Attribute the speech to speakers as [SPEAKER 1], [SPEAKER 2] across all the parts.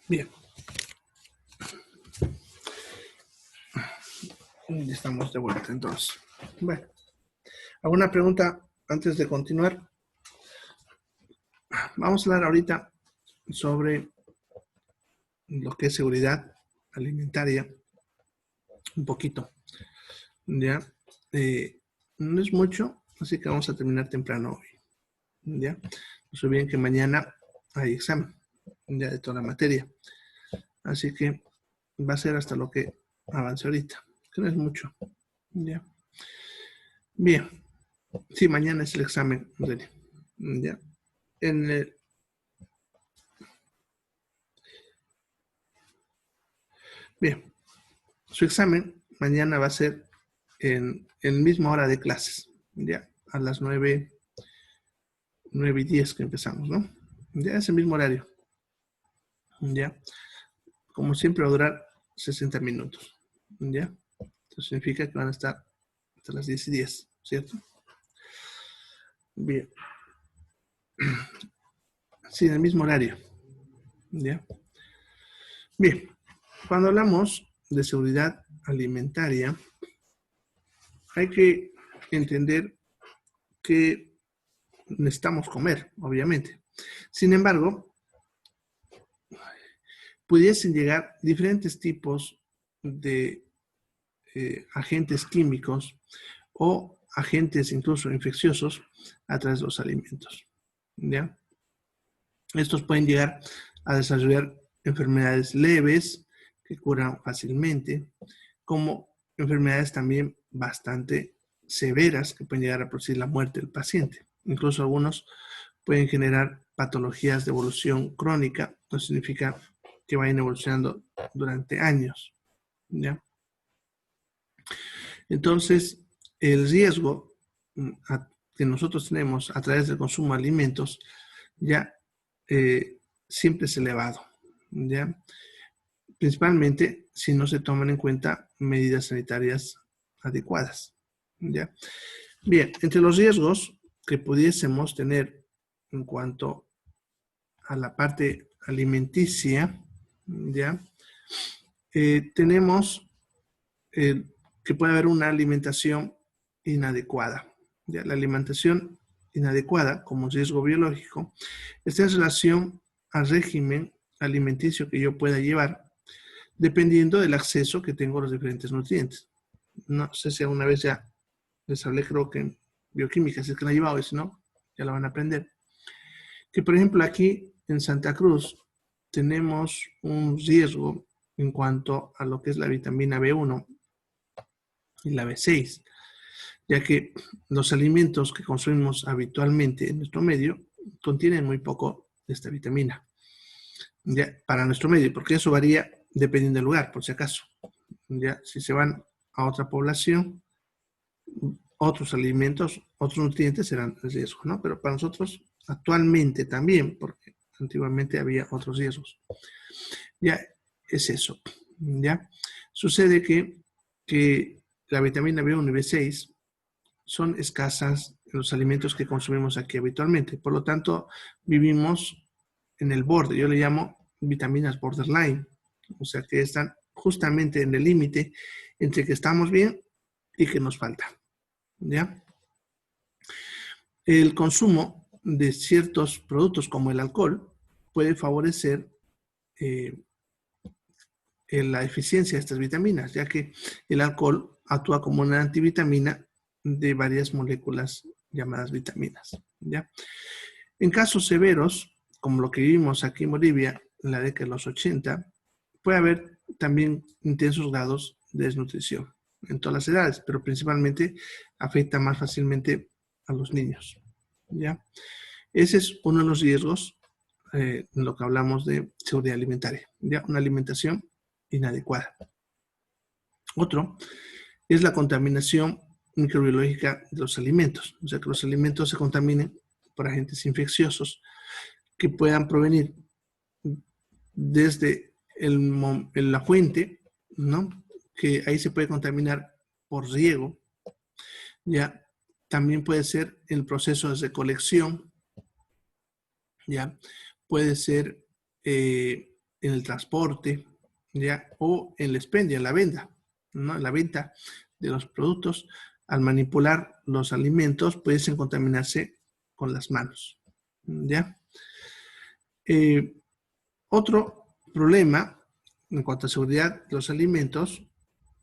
[SPEAKER 1] Bien. Ya estamos de vuelta entonces. Bueno, ¿alguna pregunta antes de continuar? Vamos a hablar ahorita sobre lo que es seguridad alimentaria, un poquito, ¿ya? No es mucho, así que vamos a terminar temprano hoy, ¿ya? No se olviden que mañana hay examen, ya de toda la materia, así que va a ser hasta lo que avance ahorita, que no es mucho, ¿ya? Bien, sí, mañana es el examen, ¿ya? Bien, su examen mañana va a ser en misma hora de clases, ya, a las 9:10 que empezamos, ¿no? Ya es el mismo horario, ya. Como siempre va a durar 60 minutos, ya. Eso significa que van a estar hasta las 10:10, ¿cierto? Bien. Sí, en el mismo horario, ya. Bien, cuando hablamos de seguridad alimentaria, hay que entender que necesitamos comer, obviamente. Sin embargo, pudiesen llegar diferentes tipos de agentes químicos o agentes incluso infecciosos a través de los alimentos, ¿ya? Estos pueden llegar a desarrollar enfermedades leves que curan fácilmente, como enfermedades también bastante severas que pueden llegar a producir la muerte del paciente. Incluso algunos pueden generar patologías de evolución crónica, no significa que vayan evolucionando durante años, ¿ya? Entonces, el riesgo que nosotros tenemos a través del consumo de alimentos ya siempre es elevado, ¿ya? Principalmente si no se toman en cuenta medidas sanitarias adecuadas, ¿ya? Bien, entre los riesgos que pudiésemos tener en cuanto a la parte alimenticia, ¿ya? Tenemos que puede haber una alimentación inadecuada, ¿ya? La alimentación inadecuada como riesgo biológico está en relación al régimen alimenticio que yo pueda llevar dependiendo del acceso que tengo a los diferentes nutrientes. No sé si alguna vez ya les hablé, creo que en bioquímica, si es que la he llevado, y si no, ya la van a aprender. Que por ejemplo aquí en Santa Cruz tenemos un riesgo en cuanto a lo que es la vitamina B1 y la B6, ya que los alimentos que consumimos habitualmente en nuestro medio contienen muy poco de esta vitamina, ya, para nuestro medio, porque eso varía dependiendo del lugar, por si acaso. Ya, si se van a otra población, otros alimentos, otros nutrientes serán el riesgo, ¿no? Pero para nosotros actualmente también, porque antiguamente había otros riesgos. Ya, es eso, ¿ya? Sucede que la vitamina B1 y B6 son escasas en los alimentos que consumimos aquí habitualmente. Por lo tanto, vivimos en el borde. Yo le llamo vitaminas borderline. O sea, que están justamente en el límite entre que estamos bien y que nos falta, ¿ya? El consumo de ciertos productos como el alcohol puede favorecer la eficiencia de estas vitaminas, ya que el alcohol actúa como una antivitamina de varias moléculas llamadas vitaminas, ¿ya? En casos severos, como lo que vivimos aquí en Bolivia en la década de los 80, puede haber también intensos grados de desnutrición en todas las edades, pero principalmente afecta más fácilmente a los niños, ¿ya? Ese es uno de los riesgos en lo que hablamos de seguridad alimentaria, ¿ya? Una alimentación inadecuada. Otro es la contaminación microbiológica de los alimentos, o sea, que los alimentos se contaminen por agentes infecciosos que puedan provenir desde la fuente, ¿no? Que ahí se puede contaminar por riego, ¿ya? También puede ser el proceso de recolección, ¿ya? Puede ser en el transporte, ¿ya? O en el expendio, en la venta, ¿no? En la venta de los productos, al manipular los alimentos, pueden contaminarse con las manos, ¿ya? Otro problema en cuanto a seguridad de los alimentos,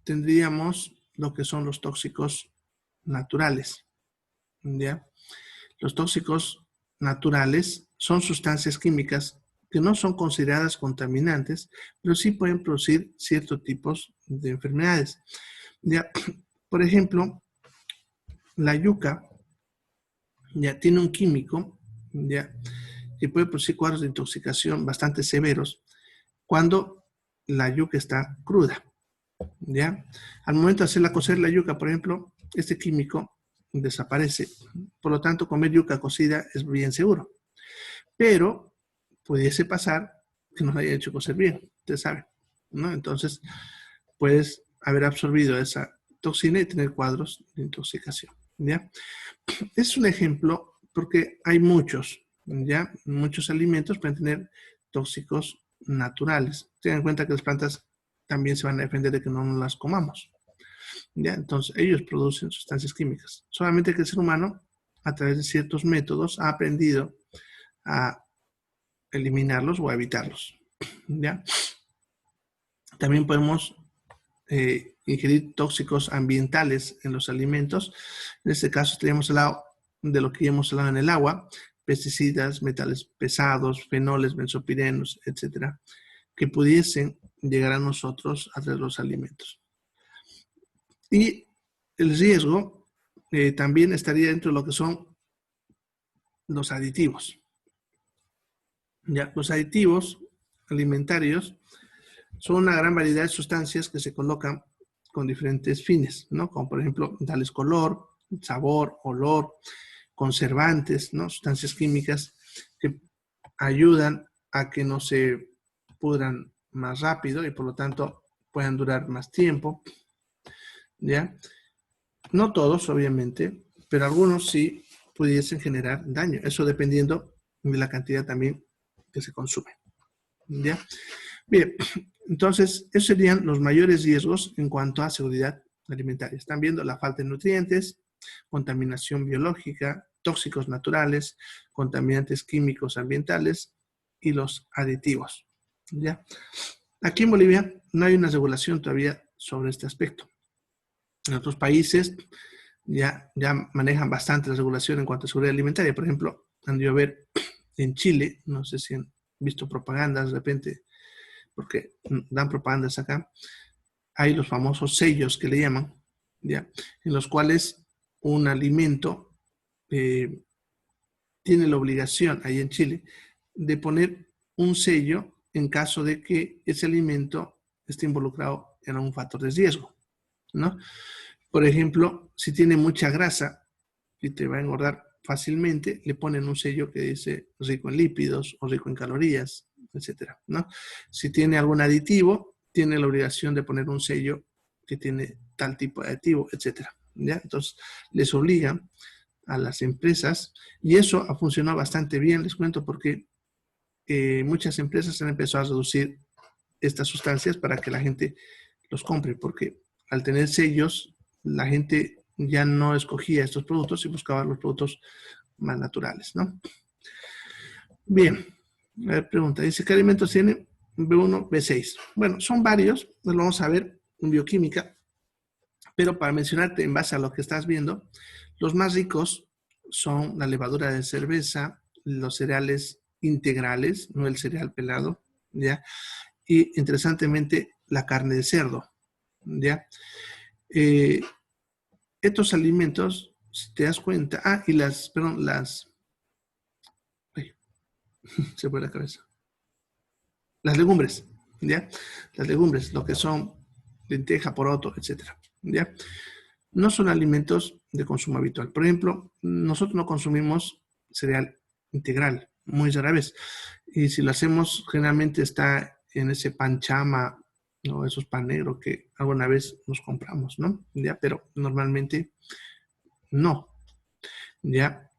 [SPEAKER 1] tendríamos lo que son los tóxicos naturales, ¿ya? Los tóxicos naturales son sustancias químicas que no son consideradas contaminantes, pero sí pueden producir ciertos tipos de enfermedades. ¿Ya? Por ejemplo, la yuca ya tiene un químico, ¿ya?, que puede producir cuadros de intoxicación bastante severos cuando la yuca está cruda, ¿ya? Al momento de hacerla cocer la yuca, por ejemplo, este químico desaparece. Por lo tanto, comer yuca cocida es bien seguro. Pero pudiese pasar que no la haya hecho cocer bien, usted sabe, ¿no? Entonces, puedes haber absorbido esa toxina y tener cuadros de intoxicación, ¿ya? Es un ejemplo porque hay muchos, ¿ya? Muchos alimentos pueden tener tóxicos naturales. Tengan en cuenta que las plantas también se van a defender de que no las comamos, ¿ya? Entonces, ellos producen sustancias químicas. Solamente que el ser humano, a través de ciertos métodos, ha aprendido a eliminarlos o a evitarlos, ¿ya? También podemos ingerir tóxicos ambientales en los alimentos. En este caso estaríamos hablando de lo que ya hemos hablado en el agua, pesticidas, metales pesados, fenoles, benzopirenos, etcétera, que pudiesen llegar a nosotros a través de los alimentos. Y el riesgo también estaría dentro de lo que son los aditivos. Ya, los aditivos alimentarios son una gran variedad de sustancias que se colocan con diferentes fines, ¿no? Como por ejemplo, darles color, sabor, olor, conservantes, ¿no? Sustancias químicas que ayudan a que no se pudran más rápido y por lo tanto puedan durar más tiempo, ¿ya? No todos, obviamente, pero algunos sí pudiesen generar daño. Eso dependiendo de la cantidad también que se consume, ¿ya? Bien, entonces, esos serían los mayores riesgos en cuanto a seguridad alimentaria. Están viendo la falta de nutrientes, contaminación biológica, tóxicos naturales, contaminantes químicos ambientales y los aditivos, ¿ya? Aquí en Bolivia no hay una regulación todavía sobre este aspecto. En otros países ya manejan bastante la regulación en cuanto a seguridad alimentaria. Por ejemplo, han de ver en Chile, no sé si han visto propagandas de repente, porque dan propagandas acá, hay los famosos sellos que le llaman, ¿ya? En los cuales un alimento tiene la obligación, ahí en Chile, de poner un sello en caso de que ese alimento esté involucrado en algún factor de riesgo, ¿no? Por ejemplo, si tiene mucha grasa y te va a engordar fácilmente, le ponen un sello que dice rico en lípidos o rico en calorías, etcétera, ¿no? Si tiene algún aditivo, tiene la obligación de poner un sello que tiene tal tipo de aditivo, etcétera, ¿ya? Entonces, les obligan a las empresas y eso ha funcionado bastante bien, les cuento, porque muchas empresas han empezado a reducir estas sustancias para que la gente los compre, porque al tener sellos, la gente ya no escogía estos productos y buscaba los productos más naturales, ¿no? Bien, a ver, pregunta, dice, ¿qué alimentos tienen B1, B6? Bueno, son varios, los vamos a ver en bioquímica, pero para mencionarte en base a lo que estás viendo, los más ricos son la levadura de cerveza, los cereales integrales, no el cereal pelado, ¿ya? Y interesantemente la carne de cerdo, ¿ya? Estos alimentos, si te das cuenta, y se fue la cabeza. Las legumbres, ¿ya? Las legumbres, lo que son lenteja, poroto, etcétera, ¿ya? No son alimentos de consumo habitual. Por ejemplo, nosotros no consumimos cereal integral, muy rara vez. Y si lo hacemos, generalmente está en ese pan chama, ¿no? Esos pan negro que alguna vez nos compramos, ¿no? ¿Ya? Pero normalmente no, ¿ya?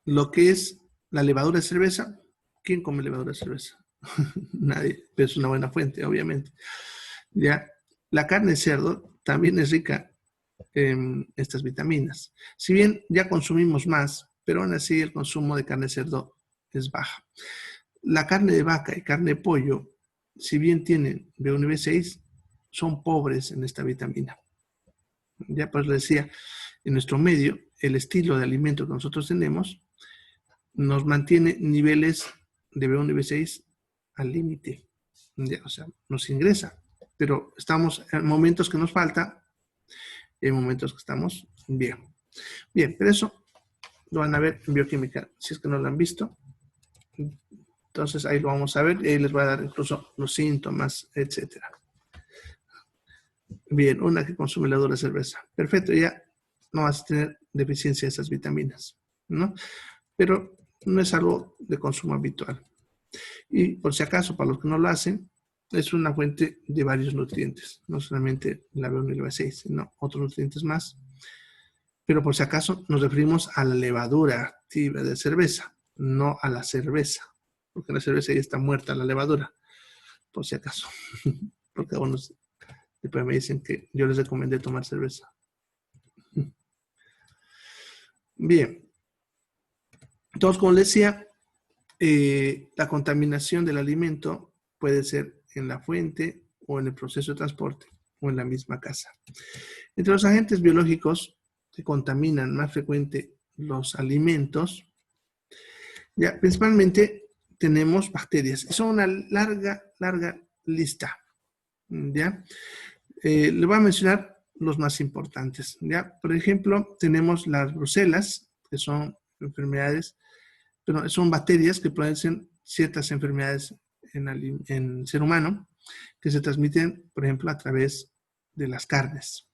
[SPEAKER 1] Lo que es la levadura de cerveza, ¿quién come levadura de cerveza? Nadie, pero es una buena fuente, obviamente. ¿Ya? La carne de cerdo también es rica en estas vitaminas. Si bien ya consumimos más, pero aún así el consumo de carne de cerdo es baja. La carne de vaca y carne de pollo, si bien tienen B1 y B6, son pobres en esta vitamina. Ya pues les decía, en nuestro medio, el estilo de alimento que nosotros tenemos nos mantiene niveles de B1 y B6 al límite. O sea, nos ingresa. Pero estamos en momentos que nos falta y en momentos que estamos bien. Bien, pero eso lo van a ver en bioquímica, si es que no lo han visto. Entonces ahí lo vamos a ver y ahí les voy a dar incluso los síntomas, etcétera. Bien, una que consume levadura de cerveza. Perfecto, ya no vas a tener deficiencia de esas vitaminas, ¿no? Pero no es algo de consumo habitual. Y por si acaso, para los que no lo hacen, es una fuente de varios nutrientes, no solamente la B1 y la B6, sino otros nutrientes más. Pero por si acaso nos referimos a la levadura activa de cerveza, no a la cerveza, porque la cerveza ya está muerta, la levadura, por si acaso. Porque algunos después me dicen que yo les recomendé tomar cerveza. Bien. Entonces, como les decía, la contaminación del alimento puede ser en la fuente o en el proceso de transporte o en la misma casa. Entre los agentes biológicos que contaminan más frecuente los alimentos, ya, principalmente tenemos bacterias. Y son una larga lista. ¿Ya? Le voy a mencionar los más importantes. ¿Ya? Por ejemplo, tenemos las brucelas, que son enfermedades, pero son bacterias que producen ciertas enfermedades en ser humano, que se transmiten, por ejemplo, a través de las carnes.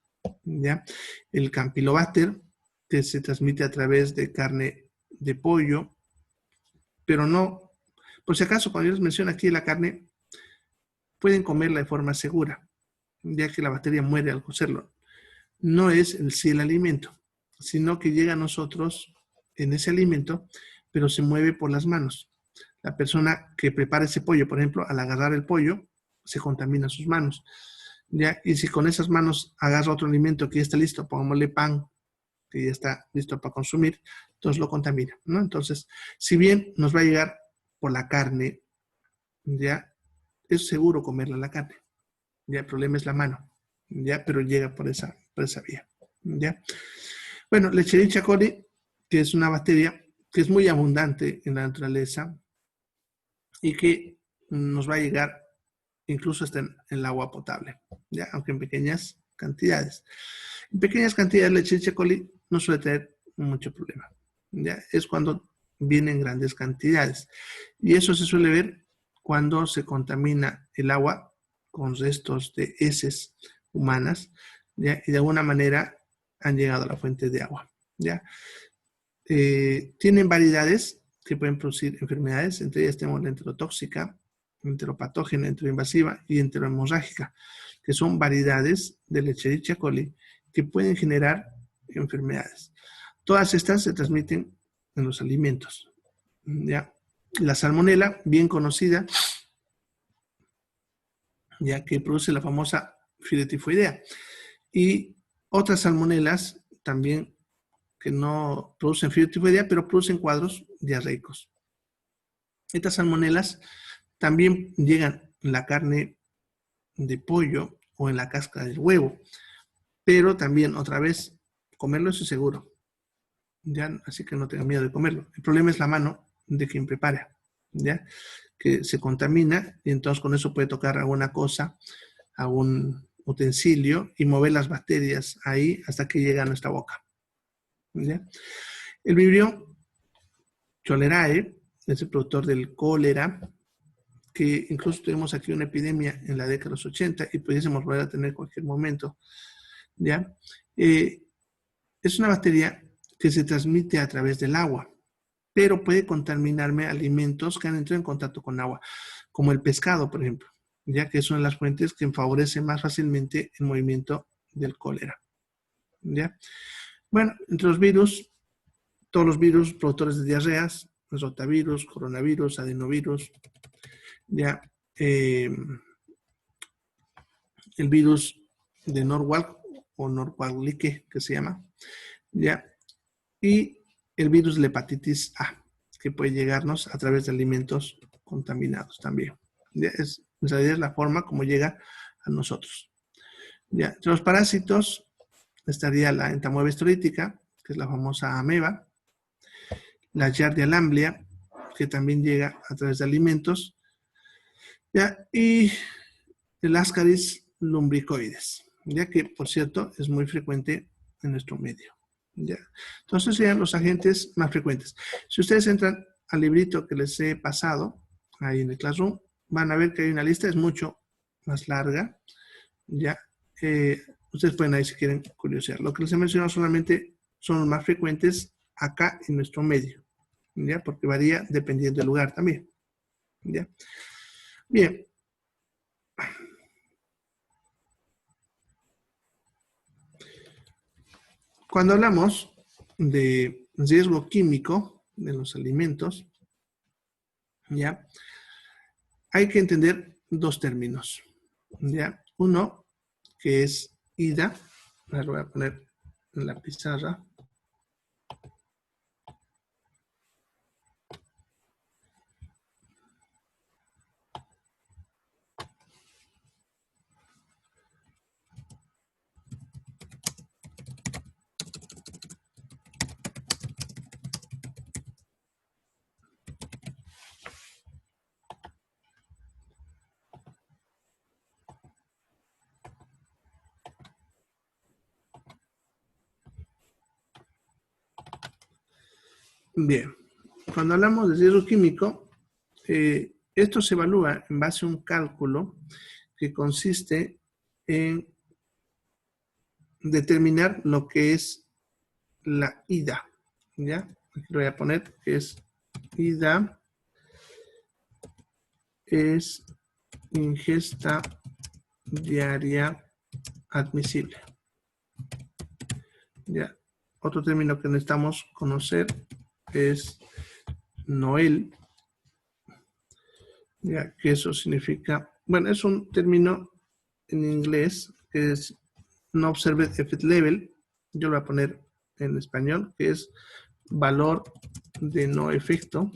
[SPEAKER 1] ¿Ya? El Campylobacter, que se transmite a través de carne de pollo, pero no, por si acaso, cuando yo les menciono aquí la carne, pueden comerla de forma segura, ya que la bacteria muere al cocerlo. No es el alimento, sino que llega a nosotros en ese alimento, pero se mueve por las manos. La persona que prepara ese pollo, por ejemplo, al agarrar el pollo, se contamina sus manos. ¿Ya? Y si con esas manos agarra otro alimento que ya está listo, pongámosle pan, que ya está listo para consumir, entonces lo contamina, ¿no? Entonces, si bien nos va a llegar por la carne, ya es seguro comerla la carne. Ya el problema es la mano, ya, pero llega por esa vía, ya. Bueno, Escherichia coli, que es una bacteria que es muy abundante en la naturaleza y que nos va a llegar incluso hasta en el agua potable, ya, aunque en pequeñas cantidades. En pequeñas cantidades la Escherichia coli no suele tener mucho problema, ya, es cuando viene en grandes cantidades. Y eso se suele ver cuando se contamina el agua con restos de heces humanas, ¿ya? Y de alguna manera han llegado a la fuente de agua, ¿ya? Tienen variedades que pueden producir enfermedades, entre ellas tenemos la enterotóxica, enteropatógena, enteroinvasiva y enterohemorrágica, que son variedades de la Escherichia coli que pueden generar enfermedades. Todas estas se transmiten en los alimentos, ¿ya? La salmonela, bien conocida, ya que produce la famosa filetifoidea. Y otras salmonelas también que no producen filetifoidea, pero producen cuadros diarreicos. Estas salmonelas también llegan en la carne de pollo o en la cáscara del huevo, pero también, otra vez, comerlo es seguro. ¿Ya? Así que no tengan miedo de comerlo. El problema es la mano de quien prepara, ¿ya? Que se contamina y entonces con eso puede tocar alguna cosa, algún utensilio y mover las bacterias ahí hasta que llega a nuestra boca, ¿ya? El Vibrio cholerae es el productor del cólera, que incluso tuvimos aquí una epidemia en la década de los 80 y pudiésemos volver a tener en cualquier momento, ¿ya? Es una bacteria que se transmite a través del agua, pero puede contaminarme alimentos que han entrado en contacto con agua, como el pescado, por ejemplo, ya que son las fuentes que favorecen más fácilmente el movimiento del cólera, ¿ya? Bueno, entre los virus, todos los virus productores de diarreas, rotavirus, coronavirus, adenovirus, ya, el virus de Norwalk o Norwalk-like, que se llama, ya, y el virus de la hepatitis A, que puede llegarnos a través de alimentos contaminados también. ¿Ya? En realidad es la forma como llega a nosotros. ¿Ya? Entre los parásitos estaría la entamoeba histolítica, que es la famosa ameba, la Giardia lamblia, que también llega a través de alimentos, ¿ya? Y el Ascaris lumbricoides, ya que, por cierto, es muy frecuente en nuestro medio. ¿Ya? Entonces serían los agentes más frecuentes. Si ustedes entran al librito que les he pasado, ahí en el Classroom, van a ver que hay una lista, es mucho más larga. ¿Ya? Ustedes pueden ahí si quieren curiosear. Lo que les he mencionado solamente son los más frecuentes acá en nuestro medio, ¿ya? Porque varía dependiendo del lugar también. ¿Ya? Bien. Cuando hablamos de riesgo químico de los alimentos, ¿ya? Hay que entender dos términos, ¿ya? Uno, que es IDA, lo voy a poner en la pizarra. Bien, cuando hablamos de riesgo químico, esto se evalúa en base a un cálculo que consiste en determinar lo que es la IDA, ¿ya? Aquí lo voy a poner, que es IDA, es ingesta diaria admisible. ¿Ya? Otro término que necesitamos conocer es NOEL, ya que eso significa, bueno, es un término en inglés que es No Observed Effect Level, yo lo voy a poner en español, que es valor de no efecto,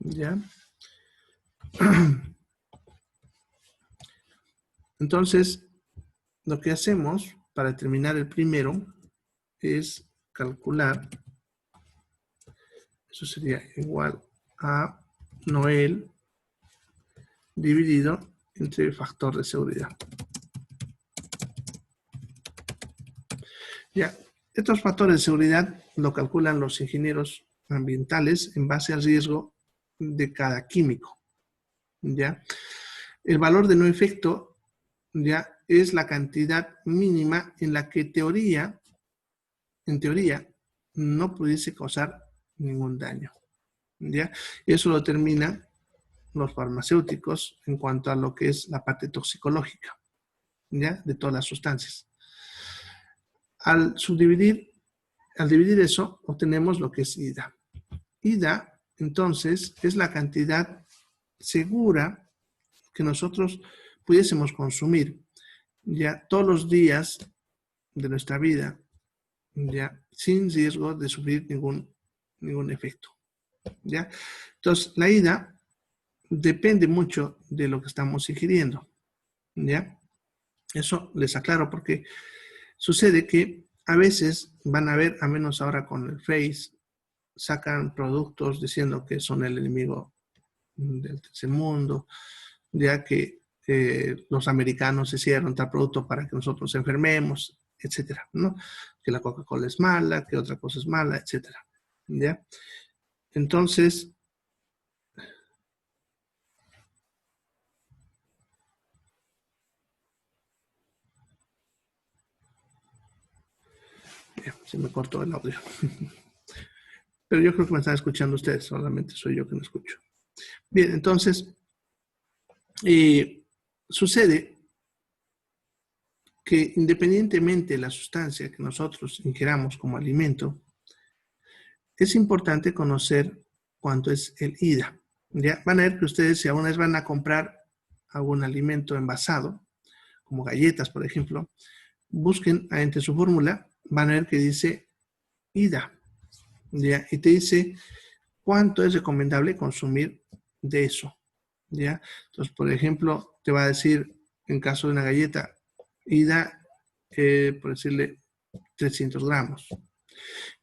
[SPEAKER 1] ¿ya? Entonces, lo que hacemos para determinar el primero es calcular, eso sería igual a NOEL dividido entre el factor de seguridad. Ya, estos factores de seguridad lo calculan los ingenieros ambientales en base al riesgo de cada químico. ¿Ya? El valor de no efecto ya es la cantidad mínima en la que en teoría, no pudiese causar ningún daño. ¿Ya? Eso lo determinan los farmacéuticos en cuanto a lo que es la parte toxicológica, ¿ya? De todas las sustancias. Al dividir eso, obtenemos lo que es IDA. IDA, entonces, es la cantidad segura que nosotros pudiésemos consumir ya todos los días de nuestra vida, ya sin riesgo de sufrir ningún efecto. ¿Ya? Entonces, la IDA depende mucho de lo que estamos ingiriendo. ¿Ya? Eso les aclaro porque sucede que a veces van a ver, a menos ahora con el Face, sacan productos diciendo que son el enemigo del tercer mundo, ya que los americanos hicieron tal producto para que nosotros enfermemos, etcétera, ¿no? Que la Coca-Cola es mala, que otra cosa es mala, etcétera, ¿ya? Entonces, se me cortó el audio. Pero yo creo que me están escuchando ustedes, solamente soy yo que no escucho. Bien, entonces, sucede que independientemente de la sustancia que nosotros ingiramos como alimento, es importante conocer cuánto es el IDA. ¿Ya? Van a ver que ustedes, si alguna vez van a comprar algún alimento envasado, como galletas, por ejemplo, busquen entre su fórmula, van a ver que dice IDA, ¿ya? Y te dice cuánto es recomendable consumir de eso, ¿ya? Entonces, por ejemplo, te va a decir, en caso de una galleta, IDA, por decirle, 300 gramos,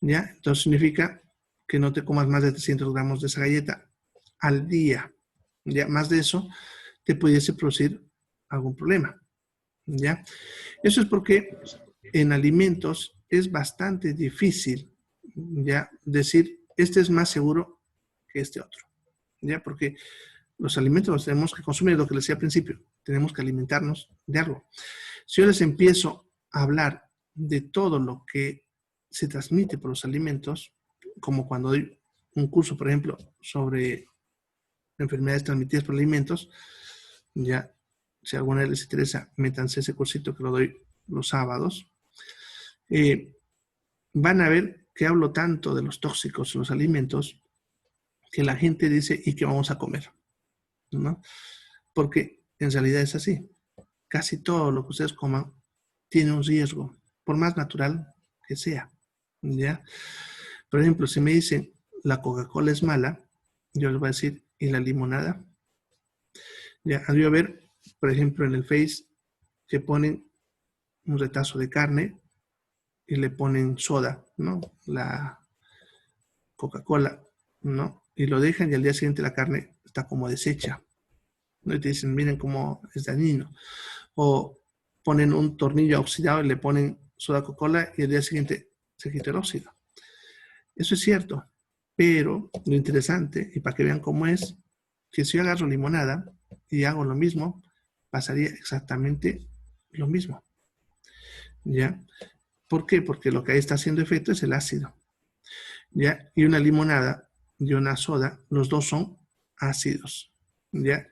[SPEAKER 1] ¿ya? Entonces significa que no te comas más de 300 gramos de esa galleta al día, ¿ya? Más de eso te pudiese producir algún problema, ¿ya? Eso es porque en alimentos es bastante difícil, ¿ya? Decir, este es más seguro que este otro, ¿ya? Porque los alimentos los tenemos que consumir, lo que les decía al principio, tenemos que alimentarnos de algo. Si yo les empiezo a hablar de todo lo que se transmite por los alimentos, como cuando doy un curso, por ejemplo, sobre enfermedades transmitidas por alimentos, ya, si a alguna vez les interesa, métanse ese cursito que lo doy los sábados. Van a ver que hablo tanto de los tóxicos en los alimentos que la gente dice, ¿y qué vamos a comer? ¿No? Porque en realidad es así. Casi todo lo que ustedes coman tiene un riesgo, por más natural que sea, ¿ya? Por ejemplo, si me dicen la Coca-Cola es mala, yo les voy a decir, ¿y la limonada? Ya, al yo ver, por ejemplo, en el Face, que ponen un retazo de carne y le ponen soda, ¿no? La Coca-Cola, ¿no? Y lo dejan y al día siguiente la carne está como deshecha, ¿no? Y te dicen, miren cómo es dañino. O ponen un tornillo oxidado y le ponen soda Coca-Cola y al día siguiente se quita el óxido. Eso es cierto, pero lo interesante, y para que vean cómo es, que si yo agarro limonada y hago lo mismo, pasaría exactamente lo mismo. ¿Ya? ¿Por qué? Porque lo que ahí está haciendo efecto es el ácido. ¿Ya? Y una limonada y una soda, los dos son ácidos. ¿Ya?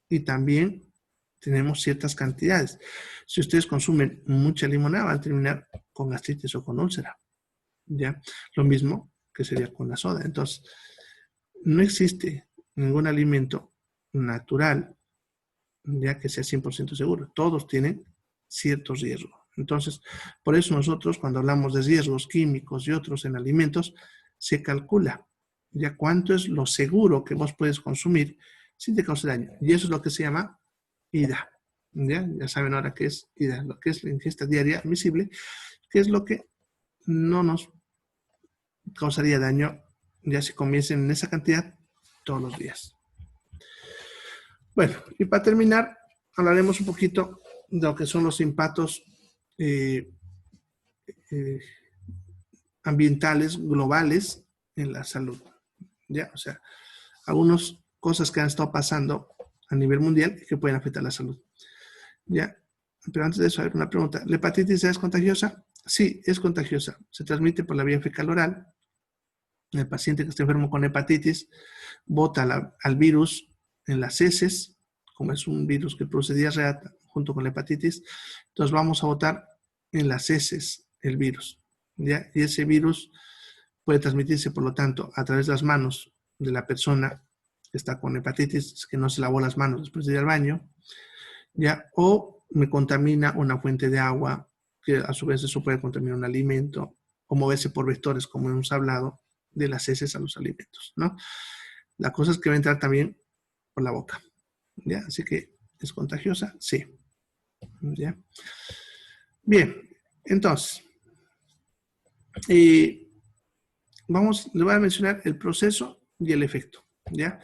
[SPEAKER 1] Y también tenemos ciertas cantidades. Si ustedes consumen mucha limonada, van a terminar con gastritis o con úlcera. ¿Ya? Lo mismo que sería con la soda. Entonces, no existe ningún alimento natural, ya que sea 100% seguro. Todos tienen ciertos riesgos. Entonces, por eso nosotros cuando hablamos de riesgos químicos y otros en alimentos, se calcula ya cuánto es lo seguro que vos puedes consumir sin te cause daño. Y eso es lo que se llama IDA. Ya saben ahora qué es IDA, lo que es la ingesta diaria admisible, que es lo que no nos causaría daño ya si comiesen en esa cantidad todos los días. Bueno, y para terminar, hablaremos un poquito de lo que son los impactos ambientales globales en la salud. ¿Ya? O sea, algunas cosas que han estado pasando a nivel mundial y que pueden afectar la salud. ¿Ya? Pero antes de eso, hay una pregunta. ¿La hepatitis es contagiosa? Sí, es contagiosa. Se transmite por la vía fecal oral. El paciente que está enfermo con hepatitis bota al virus en las heces, como es un virus que produce diarrea junto con la hepatitis, entonces vamos a botar en las heces el virus, ¿ya? Y ese virus puede transmitirse, por lo tanto, a través de las manos de la persona que está con hepatitis, que no se lavó las manos después de ir al baño, ¿ya? O me contamina una fuente de agua, que a su vez eso puede contaminar un alimento, o moverse por vectores, como hemos hablado, de las heces a los alimentos, ¿no? La cosa es que va a entrar también por la boca, ¿ya? Así que, ¿es contagiosa? Sí. ¿Ya? Bien, entonces, les voy a mencionar el proceso y el efecto, ¿ya?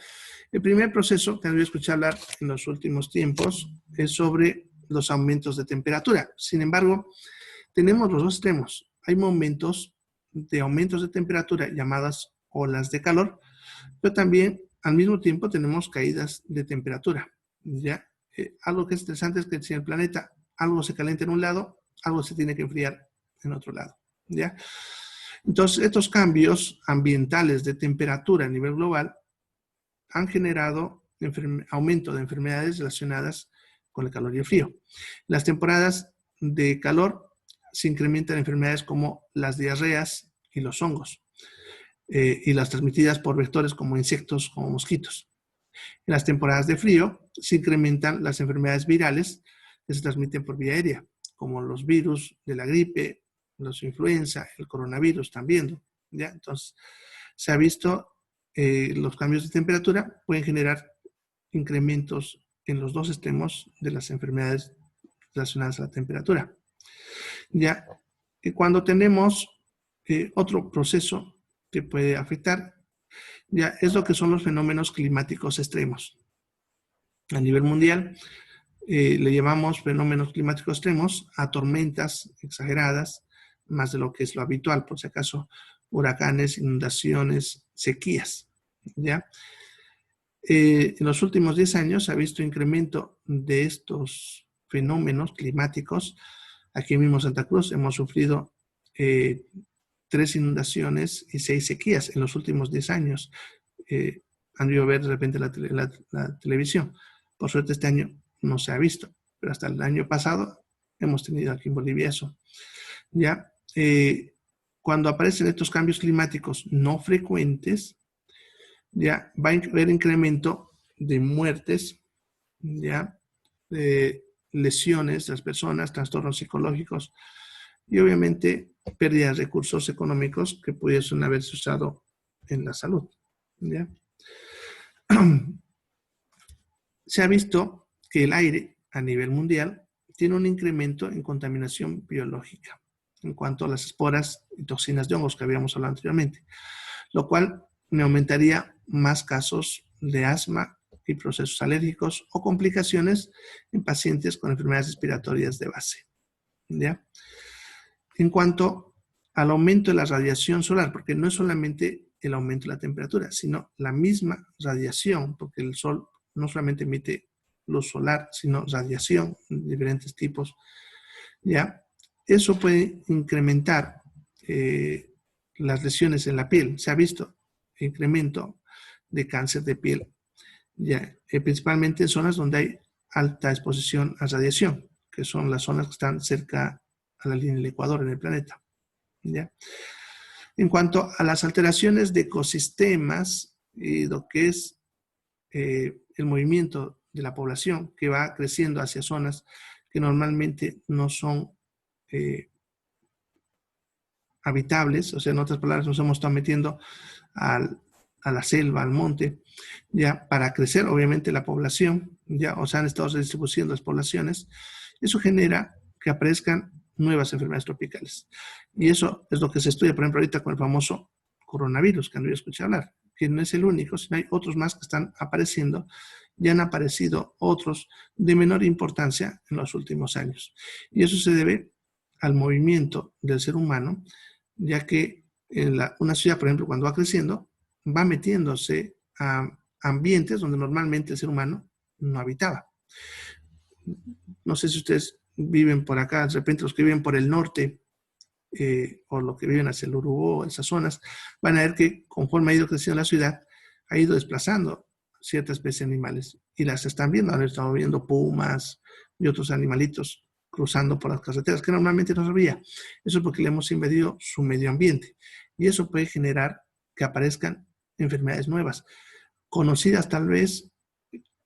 [SPEAKER 1] El primer proceso que había escuchado hablar en los últimos tiempos es sobre los aumentos de temperatura. Sin embargo, tenemos los dos extremos. Hay momentos de aumentos de temperatura llamadas olas de calor, pero también al mismo tiempo tenemos caídas de temperatura, ¿ya? Algo que es interesante es que si en el planeta algo se calienta en un lado, algo se tiene que enfriar en otro lado, ¿ya? Entonces, estos cambios ambientales de temperatura a nivel global han generado aumento de enfermedades relacionadas con el calor y el frío. En las temporadas de calor se incrementan enfermedades como las diarreas y los hongos, y las transmitidas por vectores como insectos, como mosquitos. En las temporadas de frío se incrementan las enfermedades virales que se transmiten por vía aérea, como los virus de la gripe, los influenza, el coronavirus también, ¿ya? Entonces, se ha visto los cambios de temperatura pueden generar incrementos en los dos extremos de las enfermedades relacionadas a la temperatura. Ya, y cuando tenemos otro proceso que puede afectar, ya es lo que son los fenómenos climáticos extremos. A nivel mundial, le llamamos fenómenos climáticos extremos a tormentas exageradas, más de lo que es lo habitual, por si acaso, huracanes, inundaciones, sequías, ¿ya? En los últimos 10 años se ha visto incremento de estos fenómenos climáticos. Aquí mismo en Santa Cruz hemos sufrido 3 inundaciones y 6 sequías en los últimos 10 años. Han ido a ver de repente la televisión. Por suerte este año no se ha visto, pero hasta el año pasado hemos tenido aquí en Bolivia eso. ¿Ya? Cuando aparecen estos cambios climáticos no frecuentes, ya va a haber incremento de muertes, ya, de lesiones de las personas, trastornos psicológicos y obviamente pérdida de recursos económicos que pudiesen haberse usado en la salud, ¿ya? Se ha visto que el aire a nivel mundial tiene un incremento en contaminación biológica en cuanto a las esporas y toxinas de hongos que habíamos hablado anteriormente, lo cual me aumentaría más casos de asma y procesos alérgicos o complicaciones en pacientes con enfermedades respiratorias de base, ¿ya? En cuanto al aumento de la radiación solar, porque no es solamente el aumento de la temperatura, sino la misma radiación, porque el sol no solamente emite luz solar, sino radiación de diferentes tipos, ¿ya? Eso puede incrementar las lesiones en la piel. Se ha visto incremento de cáncer de piel, ¿ya? Principalmente en zonas donde hay alta exposición a radiación, que son las zonas que están cerca a la línea del Ecuador en el planeta, ¿ya? En cuanto a las alteraciones de ecosistemas y lo que es el movimiento de la población que va creciendo hacia zonas que normalmente no son habitables, o sea, en otras palabras, nos hemos estado metiendo a la selva, al monte, ya para crecer, obviamente, la población, ya, o sea, han estado redistribuyendo las poblaciones. Eso genera que aparezcan nuevas enfermedades tropicales. Y eso es lo que se estudia, por ejemplo, ahorita con el famoso coronavirus, que han oído escuchar hablar, que no es el único, sino hay otros más que están apareciendo. Ya han aparecido otros de menor importancia en los últimos años. Y eso se debe al movimiento del ser humano, ya que una ciudad, por ejemplo, cuando va creciendo, va metiéndose a ambientes donde normalmente el ser humano no habitaba. No sé si ustedes viven por acá, de repente los que viven por el norte o los que viven hacia el Urubó, esas zonas, van a ver que conforme ha ido creciendo la ciudad, ha ido desplazando ciertas especies de animales y las están viendo, han estado viendo pumas y otros animalitos cruzando por las carreteras que normalmente no se veía. Eso es porque le hemos invadido su medio ambiente y eso puede generar que aparezcan enfermedades nuevas, conocidas tal vez,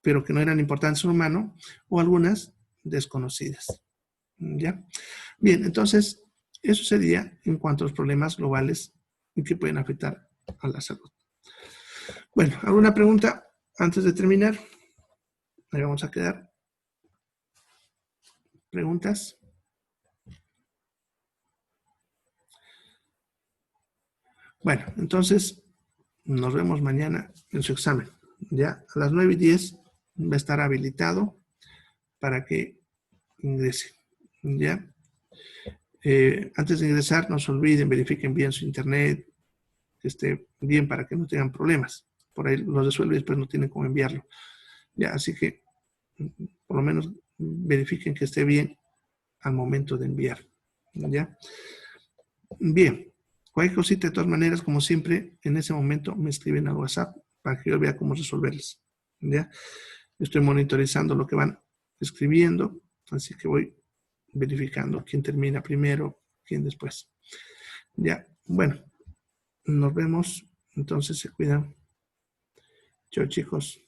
[SPEAKER 1] pero que no eran importantes en el humano, o algunas desconocidas. ¿Ya? Bien, entonces, eso sería en cuanto a los problemas globales y que pueden afectar a la salud. Bueno, ¿alguna pregunta antes de terminar? Ahí vamos a quedar. ¿Preguntas? Bueno, entonces nos vemos mañana en su examen. Ya a las 9:10 va a estar habilitado para que ingrese. Ya. Antes de ingresar, no se olviden, verifiquen bien su internet, que esté bien para que no tengan problemas. Por ahí lo resuelve y después no tienen cómo enviarlo. Ya, así que por lo menos verifiquen que esté bien al momento de enviar. ¿Ya? Bien, cualquier cosita de todas maneras, como siempre, en ese momento me escriben al WhatsApp para que yo vea cómo resolverles. ¿Ya? Yo estoy monitorizando lo que van escribiendo, así que voy verificando quién termina primero, quién después. Ya, bueno, nos vemos, entonces se cuidan. Chao, chicos.